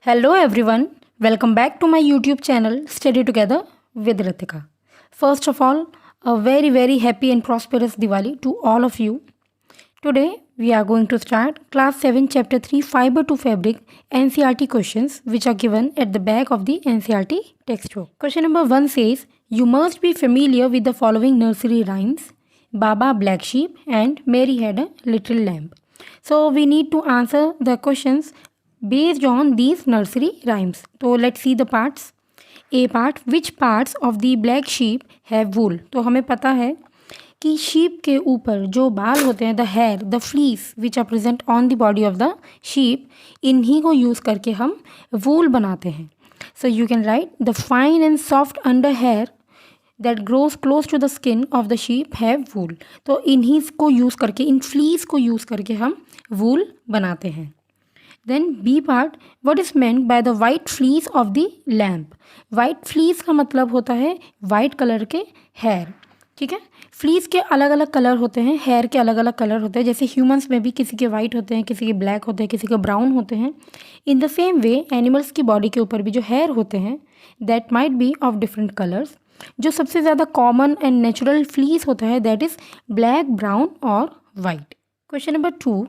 Hello everyone, welcome back to my YouTube channel Study Together with Ritika. First of all, a very happy and prosperous Diwali to all of you. Today we are going to start class 7 chapter 3 fiber to fabric NCERT questions which are given at the back of the NCERT textbook. Question number 1 says you must be familiar with the following nursery rhymes: Baba Black Sheep and Mary Had a Little Lamb. So we need to answer the questions based on these nursery rhymes. So let's see the parts. A part, which parts of the black sheep have wool? तो हमें पता है कि sheep के ऊपर जो बाल होते हैं, the hair, the fleece which are present on the body of the sheep, इन्हीं को यूज़ करके हम वूल बनाते हैं. So you can write the fine and soft under hair that grows close to the skin of the sheep have wool. तो इन्हीं को use करके, इन फ्लीस को यूज़ करके हम वूल बनाते हैं. Then B part, what is meant by the white fleece of the lamb. White fleece का मतलब होता है वाइट कलर के हेयर. ठीक है, फ्लीस के अलग अलग कलर होते हैं, हेयर के अलग अलग कलर होते हैं. जैसे ह्यूमंस में भी किसी के वाइट होते हैं, किसी के ब्लैक होते हैं, किसी के ब्राउन होते हैं. In the same way animals की बॉडी के ऊपर भी जो हेयर होते हैं that might be of different colours. जो सबसे ज़्यादा कॉमन एंड नेचुरल फ्लीस होता है दैट इज़ ब्लैक, ब्राउन और white. Question number 2,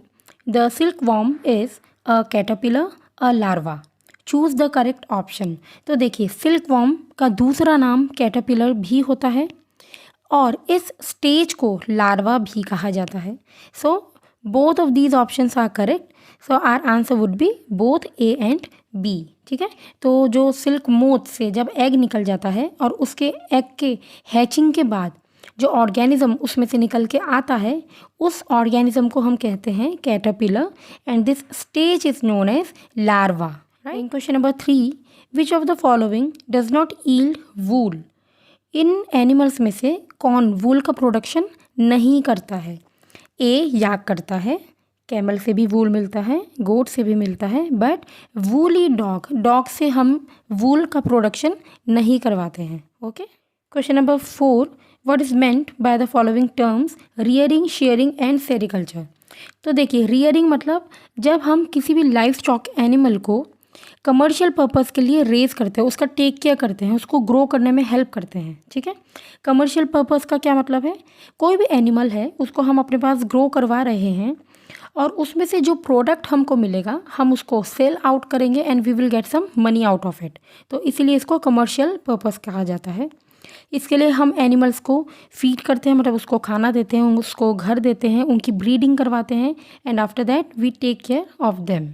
the silk worm is a caterpillar, a larva. Choose the correct option. तो देखिए, सिल्क वॉर्म का दूसरा नाम कैटरपिलर भी होता है और इस स्टेज को लार्वा भी कहा जाता है. So both of these options are correct. So our answer would be both A and B. ठीक है, तो जो सिल्क मोथ से जब एग निकल जाता है और उसके एग के हैचिंग के बाद जो ऑर्गेनिज्म उसमें से निकल के आता है, उस ऑर्गेनिज्म को हम कहते हैं caterpillar and this stage is known as larva. Right. Question number 3, which of the following does not yield wool. इन एनिमल्स में से कौन वूल का प्रोडक्शन नहीं करता है. ए याक करता है, कैमल से भी वूल मिलता है, गोट से भी मिलता है, बट वूली डॉग, डॉग से हम वूल का प्रोडक्शन नहीं करवाते हैं. Okay. Question number 4, what is meant by the following terms rearing, sharing and sericulture. तो देखिए, रियरिंग मतलब जब हम किसी भी लाइफ स्टॉक एनिमल को कमर्शियल पर्पस के लिए रेज करते हैं, उसका टेक केयर करते हैं, उसको ग्रो करने में हेल्प करते हैं. ठीक है, कमर्शियल पर्पस का क्या मतलब है, कोई भी एनिमल है उसको हम अपने पास ग्रो करवा रहे हैं और उसमें से जो प्रोडक्ट हमको मिलेगा हम उसको सेल आउट करेंगे and we will get some money out of it. तो इसीलिए इसको कमर्शियल पर्पस कहा जाता है. इसके लिए हम एनिमल्स को फीड करते हैं, मतलब उसको खाना देते हैं, उसको घर देते हैं, उनकी ब्रीडिंग करवाते हैं and after that we take care of them.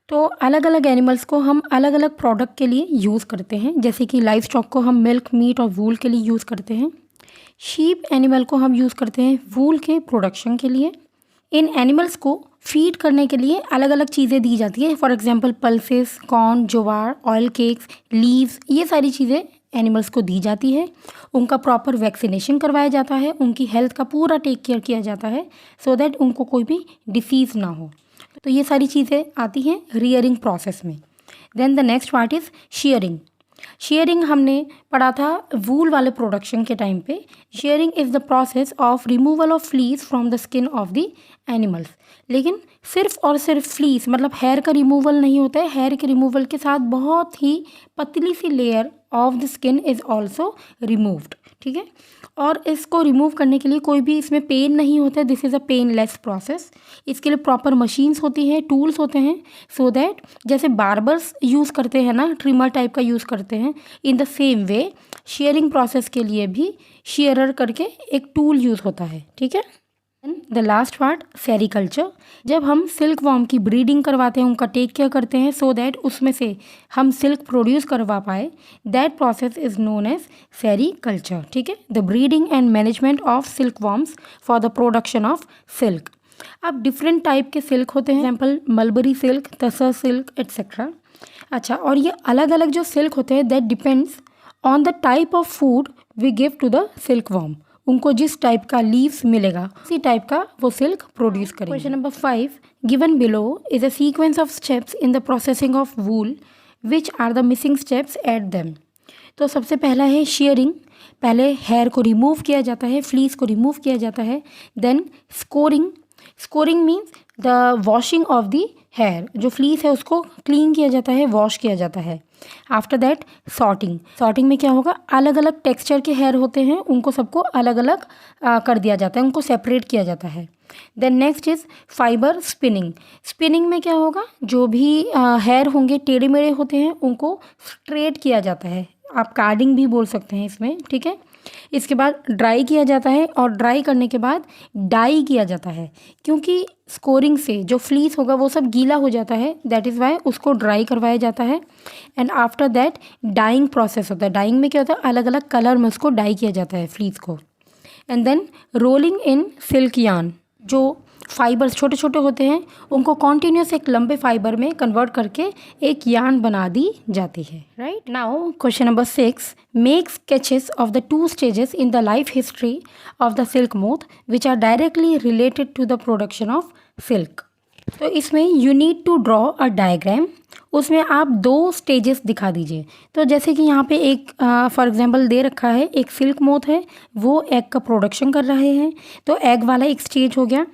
तो अलग अलग एनिमल्स को हम अलग अलग प्रोडक्ट के लिए यूज़ करते हैं. जैसे कि लाइफ स्टॉक को हम मिल्क, मीट और वूल के लिए यूज़ करते हैं. शीप एनिमल को हम यूज़ करते हैं वूल के प्रोडक्शन के लिए. इन एनिमल्स को फीड करने के लिए अलग अलग चीज़ें दी जाती है. For example pulses, corn, jowar, oil cakes, leaves, ये सारी चीज़ें एनिमल्स को दी जाती है. उनका प्रॉपर वैक्सीनेशन करवाया जाता है, उनकी हेल्थ का पूरा टेक केयर किया जाता है सो दैट उनको कोई भी डिसीज़ ना हो. तो ये सारी चीज़ें आती हैं रियरिंग प्रोसेस में. Then the next part is shearing. Shearing हमने पढ़ा था वूल वाले प्रोडक्शन के टाइम पे. Shearing is the process of removal of fleece from the skin of the animals. लेकिन सिर्फ और सिर्फ फ्लीस मतलब हेयर का रिमूवल नहीं होता है. हेयर के रिमूवल के साथ बहुत ही पतली सी layer of the skin is also removed. ठीक है, और इसको रिमूव करने के लिए कोई भी इसमें पेन नहीं होता है. This is a painless process. इसके लिए प्रॉपर मशीन्स होती हैं, टूल्स होते हैं, सो दैट जैसे बार्बर्स यूज़ करते हैं ना, ट्रिमर टाइप का यूज़ करते हैं, in the same way sharing process के लिए भी शेयरर करके एक टूल यूज़ होता है. ठीक है. The last part sericulture. जब हम सिल्क वॉर्म की ब्रीडिंग करवाते हैं, उनका टेक केयर करते हैं सो दैट उसमें से हम सिल्क प्रोड्यूस करवा पाए, that process is known as sericulture. ठीक है, the breeding and management of silkworms for the production of silk. अब डिफरेंट टाइप के सिल्क होते हैं, example mulberry silk, tasar silk etcetera. अच्छा, और ये अलग अलग जो सिल्क होते हैं that depends on the type of food we give to the silkworm. उनको जिस टाइप का लीव्स मिलेगा उसी टाइप का वो सिल्क प्रोड्यूस करेंगे. Question number 5, given below is a sequence of steps in the processing of wool, which are the missing steps at them. तो सबसे पहला है शेयरिंग. पहले हेयर को रिमूव किया जाता है, फ्लीस को रिमूव किया जाता है. Then scouring. Scouring means the washing of the hair, जो फ्लीस है उसको क्लीन किया जाता है, वॉश किया जाता है। आफ्टर दैट सॉर्टिंग, सॉर्टिंग में क्या होगा, अलग अलग टेक्सचर के हेयर होते हैं उनको सबको अलग अलग कर दिया जाता है, उनको सेपरेट किया जाता है। Then next is fibre spinning, spinning में क्या होगा, जो भी हेयर होंगे टेढ़े मेढ़े होते हैं उनको स्ट्रेट किया जाता है, आप कार्डिंग भी बोल सकते हैं इसमें, ठीक है। इसके बाद ड्राई किया जाता है और ड्राई करने के बाद डाई किया जाता है, क्योंकि स्कोरिंग से जो फ्लीस होगा वो सब गीला हो जाता है, दैट इज़ वाई उसको ड्राई करवाया जाता है। And after that dyeing process होता है, डाइंग में क्या होता है, अलग अलग कलर में उसको डाई किया जाता है फ्लीस को। And then rolling in silk yarn, जो फाइबर्स छोटे छोटे होते हैं उनको कॉन्टिन्यूस एक लंबे फाइबर में कन्वर्ट करके एक यार्न बना दी जाती है, right. Now question number 6, make sketches of the 2 stages in the life history of the silk moth which are directly related to the production of silk. तो इसमें you need to draw a diagram, उसमें आप 2 stages दिखा दीजिए। तो जैसे कि यहाँ पे एक फॉर एग्जांपल दे रखा है, एक सिल्क मोथ है, वो एग का प्रोडक्शन कर रहे हैं, तो एग वाला एक स्टेज हो गया।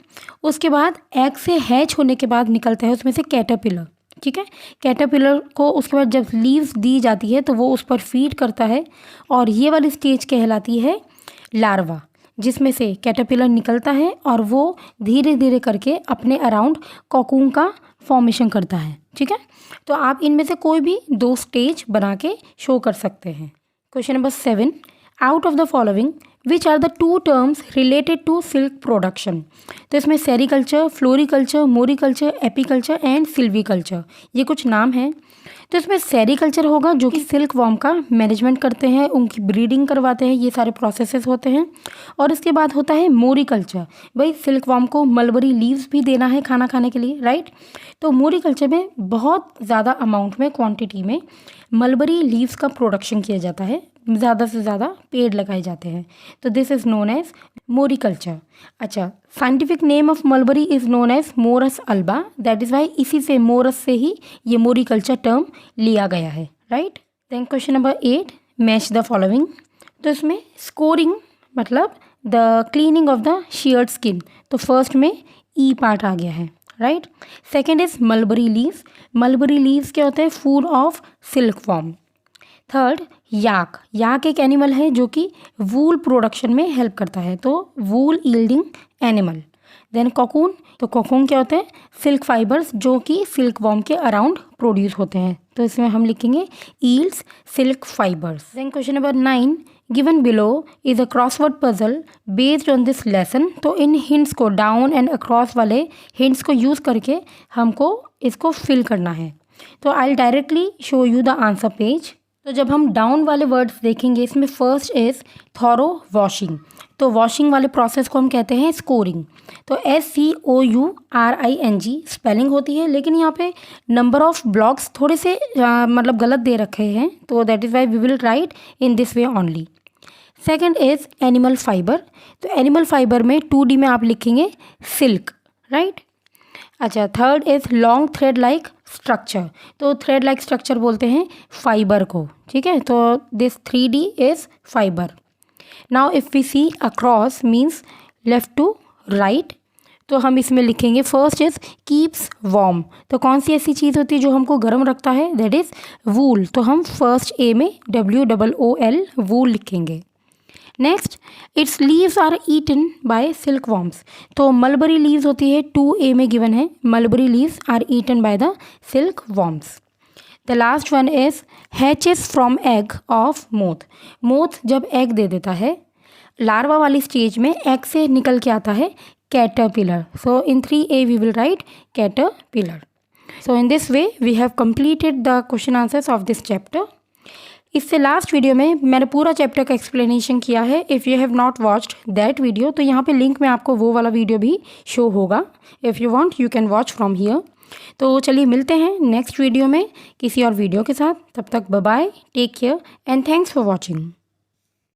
उसके बाद एग से हैच होने के बाद निकलता है उसमें से कैटरपिलर, ठीक है। कैटरपिलर को उसके बाद जब लीव्स दी जाती है तो वो उस पर फीड करता है, और ये वाली स्टेज कहलाती है लार्वा, जिसमें से कैटरपिलर निकलता है और वो धीरे धीरे करके अपने अराउंड कोकून का फॉर्मेशन करता है, ठीक है। तो आप इनमें से कोई भी 2 स्टेज बना के शो कर सकते हैं। Question number 7, out of the following which are the 2 terms related to silk production. तो इसमें sericulture, floriculture, moriculture, apiculture and silviculture, ये कुछ नाम हैं। तो इसमें सेरीकल्चर होगा जो कि सिल्क वॉर्म का मैनेजमेंट करते हैं, उनकी ब्रीडिंग करवाते हैं, ये सारे प्रोसेसेस होते हैं। और इसके बाद होता है मोरिकल्चर, भाई सिल्क वॉर्म को मलबरी लीव्स भी देना है खाना खाने के लिए, राइट। तो मोरिकल्चर में बहुत ज़्यादा अमाउंट में, क्वांटिटी में मलबरी लीव्स का प्रोडक्शन किया जाता है, ज़्यादा से ज़्यादा पेड़ लगाए जाते हैं, तो this is known as moriculture. अच्छा, scientific name of mulberry is known as Morus alba, that is why इसी से मोरस से ही ये मोरिकल्चर टर्म लिया गया है, right. Then question number 8, match the following. तो इसमें स्कोरिंग मतलब the cleaning of the sheared skin, तो फर्स्ट में ई पार्ट आ गया है, right. Second is mulberry leaves, mulberry leaves क्या होते हैं, food of silkworm. Third yak, yak एक एनिमल है जो कि वूल प्रोडक्शन में हेल्प करता है, तो wool yielding animal. Then cocoon, तो कोकून क्या होता है, सिल्क फाइबर्स जो कि सिल्क वॉर्म के अराउंड प्रोड्यूस होते हैं, तो इसमें हम लिखेंगे yields silk fibres. Then question number 9, given below is a crossword puzzle based on this lesson. तो इन हिंट्स को, डाउन एंड अक्रॉस वाले हिंट्स को यूज़ करके हमको इसको फिल करना है। तो I will directly show you the answer page. तो जब हम डाउन वाले वर्ड्स देखेंगे, इसमें फर्स्ट इज़ थॉरो वॉशिंग, तो वॉशिंग वाले प्रोसेस को हम कहते हैं स्कोरिंग। तो SCOURING स्पेलिंग होती है, लेकिन यहाँ पे नंबर ऑफ ब्लॉक्स थोड़े से मतलब गलत दे रखे हैं, तो that is why we will write in this way only. Second is animal fibre, तो एनिमल फाइबर में 2D में आप लिखेंगे सिल्क, राइट। अच्छा, third is long thread like structure, तो थ्रेड लाइक स्ट्रक्चर बोलते हैं फाइबर को, ठीक है। तो this 3D is fibre. Now if we see across means left to right, तो हम इसमें लिखेंगे फर्स्ट इज़ कीप्स वार्म, तो कौन सी ऐसी चीज़ होती है जो हमको गर्म रखता है, दैट इज़ वूल, तो हम फर्स्ट ए में WOOL वूल लिखेंगे। Next, its leaves are eaten by silkworms, तो मलबरी लीव्स होती है 2A में गिवन है, mulberry leaves are eaten by the silkworms. The last one is hatches from egg of moth, moth जब egg दे देता है, larva वाली स्टेज में एग से निकल के आता है caterpillar, so in 3A we will write caterpillar. So in this way we have completed the question answers of this chapter. इससे लास्ट वीडियो में मैंने पूरा चैप्टर का एक्सप्लेनेशन किया है। If you have not watched that video, तो यहाँ पे लिंक में आपको वो वाला वीडियो भी शो होगा, if you want you can watch from here. तो चलिए मिलते हैं नेक्स्ट वीडियो में किसी और वीडियो के साथ, तब तक bye bye, take care and thanks for watching.